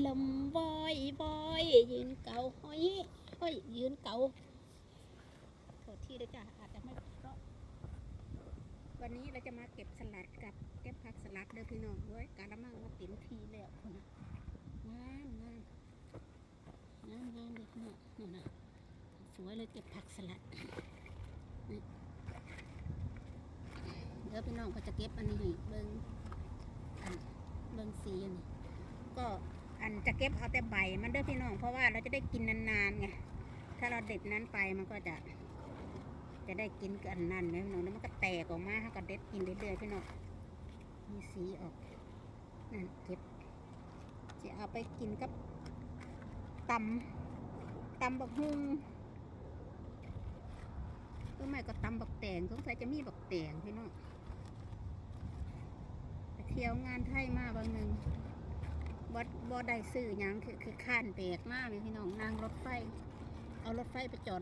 ลมวอยวอยยืนเก่าห้อยห้อยยืนเก่าโทษที่ด้วยจ้ะอาจจะไม่เพราะวันนี้เราจะมาเก็บสลัดกับเก็บผักสลัดเด้อพี่น้องด้วยกาละมังมาเต็มทีแล้วคนนะงามงามงามงามเลยพี่น้องนี่นะสวยเลยเก็บผักสลัดนี่เดี๋ยวพี่น้องก็จะเก็บอันนี้เบิ้งสีอันนี้ก็อันจะเก็บเอาแต่ใบมันเด้อพี่น้องเพราะว่าเราจะได้กินนานๆไงถ้าเราเด็ดนั้นไปมันก็จะได้กินกันนั่นไหมพี่น้องแล้วมันก็แตกออกมาก็เด็ดกินเรื่อยๆพี่น้องมีสีออกนั่นเก็บจะเอาไปกินกับตำบักฮุ่งก็ไม่ก็ตำบักแตงสงสัยจะมีบักแตงพี่น้องเที่ยวงานไทยมาบางหนึ่งบ่ได้ซื้อยังคือข้านแปลกมากเลยพี่น้องนั่งรถไฟเอารถไฟไปจอด